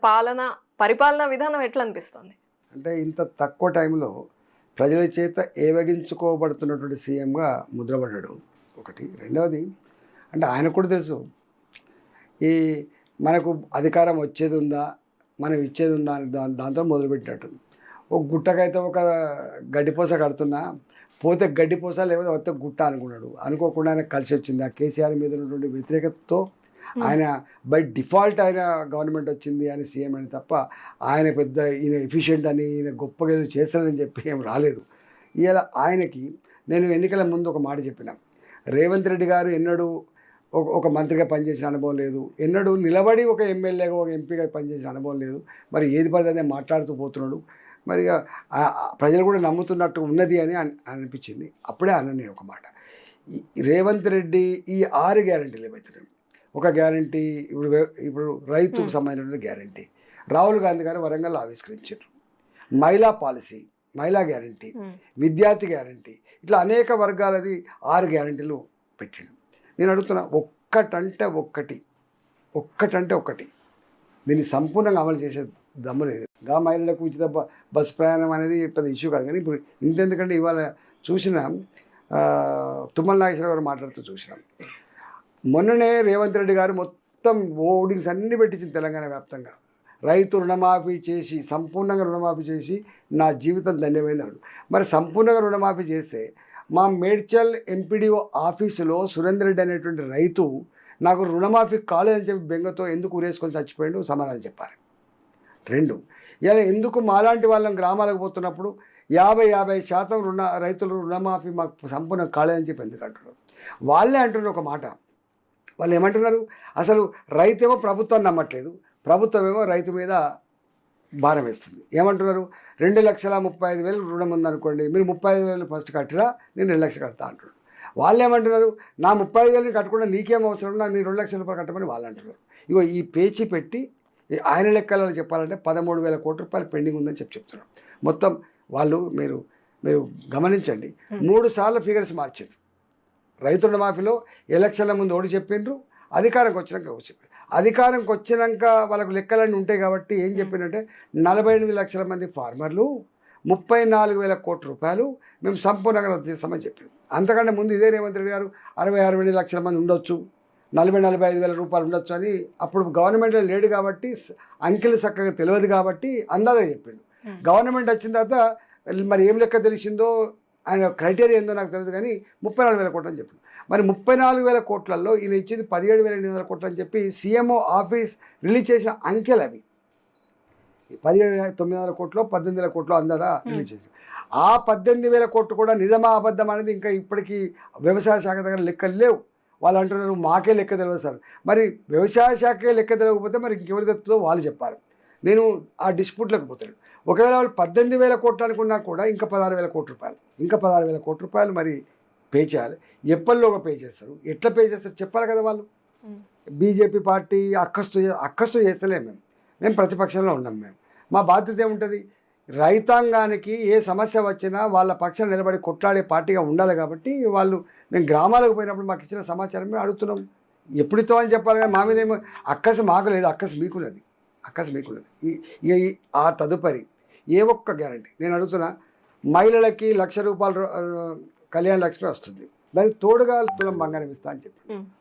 పరిపాలనా విధానం ఎట్లా అనిపిస్తుంది? అంటే ఇంత తక్కువ టైంలో ప్రజల చేత ఏవగించుకోబడుతున్నటువంటి సీఎంగా ముద్రపడ్డాడు ఒకటి. రెండవది అంటే ఆయనకు కూడా తెలుసు ఈ మనకు అధికారం వచ్చేది ఉందా, మనం ఇచ్చేది ఉందా అని దాంతో మొదలుపెట్టినట్టు. ఒక గుట్టకైతే ఒక గడ్డిపోస కడుతున్నా, పోతే గడ్డిపోస లేకపోతే వస్తే గుట్ట అనుకున్నాడు. అనుకోకుండా ఆయన కలిసి వచ్చింది. ఆ కేసీఆర్ మీద ఉన్నటువంటి వ్యతిరేకతతో ఆయన బై డిఫాల్ట్ ఆయన గవర్నమెంట్ వచ్చింది అని సీఎం అని తప్ప ఆయన పెద్ద ఈయన ఎఫిషియెంట్ అని ఈయన గొప్పగా ఏదో చేస్తానని చెప్పి ఏం రాలేదు. ఇలా ఆయనకి నేను ఎన్నికల ముందు ఒక మాట చెప్పిన, రేవంత్ రెడ్డి గారు ఎన్నడూ ఒక మంత్రిగా పనిచేసిన అనుభవం లేదు, ఎన్నడూ నిలబడి ఒక ఎమ్మెల్యేగా ఒక ఎంపీగా పనిచేసిన అనుభవం లేదు, మరి ఏది పదే మాట్లాడుతూ పోతున్నాడు, మరి ప్రజలు కూడా నమ్ముతున్నట్టు ఉన్నది అని అనిపించింది. అప్పుడే అన్న ఒక మాట, రేవంత్ రెడ్డి ఈ 6 గ్యారెంటీలు ఏమవుతున్నాయి. ఒక గ్యారంటీ ఇప్పుడు రైతుకు సంబంధించిన గ్యారంటీ రాహుల్ గాంధీ గారు వరంగల్ ఆవిష్కరించారు. మహిళా పాలసీ, మహిళా గ్యారంటీ, విద్యార్థి గ్యారంటీ, ఇట్లా అనేక వర్గాలది 6 గ్యారంటీలు పెట్టిండు. నేను అడుగుతున్నా, ఒక్కటంటే ఒక్కటి దీన్ని సంపూర్ణంగా అమలు చేసే దమ్ము లేదు. మహిళలకు ఉచిత బస్సు ప్రయాణం అనేది పెద్ద ఇష్యూ కాదు. కానీ ఇప్పుడు ఇంతెందుకంటే ఇవాళ చూసిన తుమ్మల నాగేశ్వరరావు గారు మాట్లాడుతూ చూసినాం. మొన్ననే రేవంత్ రెడ్డి గారు మొత్తం ఓడింగ్స్ అన్నీ పెట్టించింది తెలంగాణ వ్యాప్తంగా. రైతు రుణమాఫీ చేసి, సంపూర్ణంగా రుణమాఫీ చేసి నా జీవితం ధన్యమైంది. మరి సంపూర్ణంగా రుణమాఫీ చేస్తే మా మేడ్చల్ ఎంపీడీఓ ఆఫీసులో సురేందర్ రెడ్డి అనేటువంటి రైతు నాకు రుణమాఫీ కాలేదని చెప్పి బెంగతో ఎందుకు ఊరేసుకొని చచ్చిపోయాడు, సమాధానం చెప్పాలి. 2, ఇలా ఎందుకు మాలాంటి వాళ్ళం గ్రామాలకు పోతున్నప్పుడు 50% రైతులు రుణమాఫీ మాకు సంపూర్ణ కాలేదని చెప్పి ఎందుకు అంటున్నారు? వాళ్ళే అంటున్నారు ఒక మాట. వాళ్ళు ఏమంటున్నారు, అసలు రైతేమో ప్రభుత్వాన్ని నమ్మట్లేదు, ప్రభుత్వం ఏమో రైతు మీద భారం వేస్తుంది. ఏమంటున్నారు, 2,35,000 రుణం ఉందనుకోండి, మీరు 35,000 ఫస్ట్ కట్టిరా, నేను 2 లక్షలు కడతా అంటున్నారు. వాళ్ళు ఏమంటున్నారు, నా 35,000 కట్టకుండా నీకేం అవసరం, నాకు నీ 2 లక్షల రూపాయలు కట్టమని వాళ్ళు అంటున్నారు. ఇగో ఈ పేచీ పెట్టి ఆయన లెక్కలలో చెప్పాలంటే 13,000 కోట్ల రూపాయలు పెండింగ్ ఉందని చెప్తున్నారు. మొత్తం వాళ్ళు మీరు గమనించండి, 3 సార్లు ఫిగర్స్ మార్చారు. రైతు రుణమాఫీలో ఎలక్షన్ల ముందు ఒకటి చెప్పిండ్రు, అధికారంకి వచ్చినాక ఒకటి చెప్పారు. అధికారంకి వచ్చినాక వాళ్ళకు లెక్కలన్నీ ఉంటాయి కాబట్టి ఏం చెప్పిందంటే 48 లక్షల మంది ఫార్మర్లు 34,000 కోట్ల రూపాయలు మేము సంపూర్ణంగా రద్దు చేస్తామని చెప్పింది. అంతకంటే ముందు ఇదే రేవంత్ రెడ్డి గారు 60-68 లక్షల మంది ఉండొచ్చు, 40-45,000 రూపాయలు ఉండొచ్చు అని అప్పుడు గవర్నమెంట్లో లేడు కాబట్టి అంకెలు చక్కగా తెలియదు కాబట్టి అందాజా చెప్పిండు. గవర్నమెంట్ వచ్చిన తర్వాత మరి ఏం లెక్క తెలిసిందో ఆయన క్రైటీరియా ఏందో నాకు తెలియదు కానీ 34,000 కోట్లు అని చెప్పింది. మరి 34,000 కోట్లలో ఈయన ఇచ్చింది 17,800 కోట్లు అని చెప్పి సీఎంఓ ఆఫీస్ రిలీజ్ చేసిన అంకెలు అవి. 17,900 కోట్లు 18,000 కోట్లు అందాదా రిలీజ్ చేసింది. ఆ 18,000 కోట్లు కూడా నిజమా అబద్ధం అనేది ఇంకా ఇప్పటికీ వ్యవసాయ శాఖ దగ్గర లెక్కలు లేవు. వాళ్ళు అంటున్నారు మాకే లెక్క తెలియదు సార్. మరి వ్యవసాయ శాఖే లెక్క తెలియకపోతే మరి ఇంకెవరి తెస్తుందో వాళ్ళు చెప్పాలి. నేను ఆ డిస్ప్యూట్లకు పోతాను. ఒకవేళ వాళ్ళు 18,000 కోట్లు అనుకున్నా కూడా ఇంకా 16,000 కోట్ల రూపాయలు మరి పే చేయాలి. ఎప్పటిలోగా పే చేస్తారు, ఎట్లా పే చేస్తారు చెప్పాలి కదా వాళ్ళు. బీజేపీ పార్టీ అక్కస్తు చేస్తలేము, మేము ప్రతిపక్షంలో ఉన్నాం. మా బాధ్యత ఏముంటుంది, రైతాంగానికి ఏ సమస్య వచ్చినా వాళ్ళ పక్షం నిలబడి కొట్లాడే పార్టీగా ఉండాలి. కాబట్టి మేము గ్రామాలకు పోయినప్పుడు మాకు ఇచ్చిన సమాచారం మేము అడుగుతున్నాం. ఎప్పుడు ఇస్తామని చెప్పాలి కానీ మా మీద ఏమో అక్కసు మాకు లేదు, అక్కసు మీకున్నది. ఆ తదుపరి ఏ ఒక్క గ్యారంటీ నేను అడుగుతున్నా, మహిళలకి 1,00,000 రూపాయలు కళ్యాణ లక్ష్మి వస్తుంది, దానికి తోడుగా తులం బంగారం ఇస్తా అని చెప్పి.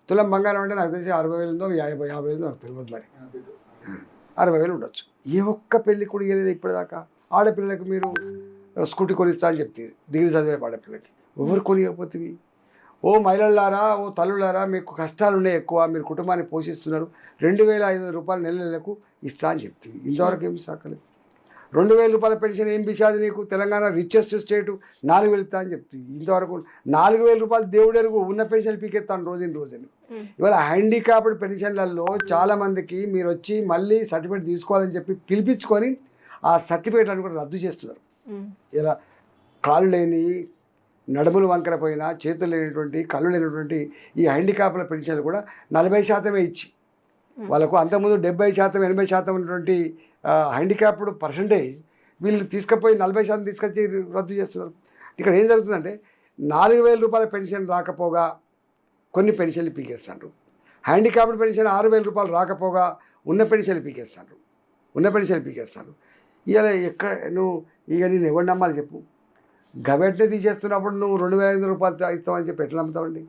తులం బంగారం అంటే నాకు తెలిసి 60,000 ఉందో 50,000 నాకు తెలియదు, మరి 60,000 ఉండొచ్చు. ఏ ఒక్క పెళ్లి కూడా ఇవ్వలేదు ఇప్పటిదాకా. ఆడపిల్లలకు మీరు స్కూటీ కొనిస్తా అని చెప్తే డిగ్రీ చదివే ఆడపిల్లకి ఎవరు కొనియకపోతే, ఓ మహిళలారా, ఓ తల్లులారా, మీకు కష్టాలు ఉన్నాయి ఎక్కువ, మీరు కుటుంబాన్ని పోషిస్తున్నారు, 2,500 రూపాయలు నెలకు ఇస్తా అని చెప్తుంది. ఇంతవరకు ఏమి సాకలేదు. 2,000 రూపాయల పెన్షన్ ఏం పిచ్చాది నీకు, తెలంగాణ రిచెస్ట్ స్టేటు 4,000 ఇస్తా అని చెప్తుంది. ఇంతవరకు 4,000 రూపాయలు దేవుడెరుగు, ఉన్న పెన్షన్ పీకెత్తాను రోజుని. ఇవాళ హ్యాండిక్యాప్డ్ పెన్షన్లలో చాలామందికి మీరు వచ్చి మళ్ళీ సర్టిఫికేట్ తీసుకోవాలని చెప్పి పిలిపించుకొని ఆ సర్టిఫికేట్లను కూడా రద్దు చేస్తున్నారు. ఇలా కాళ్ళు లేని, నడుములు వంకరపోయినా, చేతులు లేనటువంటి, కళ్ళు లేనటువంటి ఈ హ్యాండిక్యాప్ల పెన్షన్లు కూడా 40% ఇచ్చి వాళ్ళకు అంతకుముందు 70%, 80% ఉన్నటువంటి హ్యాండిక్యాప్డ్ పర్సంటేజ్ వీళ్ళు తీసుకుపోయి 40% తీసుకొచ్చి రద్దు చేస్తున్నారు. ఇక్కడ ఏం జరుగుతుందంటే 4,000 రూపాయల పెన్షన్ రాకపోగా కొన్ని పెన్షన్లు పీకేస్తారు, హ్యాండిక్యాప్డ్ పెన్షన్ 6,000 రూపాయలు రాకపోగా ఉన్న పెన్షన్లు పీకేస్తారు. ఉన్న పెన్షన్ పీకేస్తారు. ఇవాళ ఎక్కడ నువ్వు ఇక నేను ఎవరు నమ్మాలి చెప్పు? గవర్నమెంట్నే తీసేస్తున్నప్పుడు నువ్వు 2,500 రూపాయలు ఇస్తామని చెప్పి ఎట్లా నమ్ముతావండి?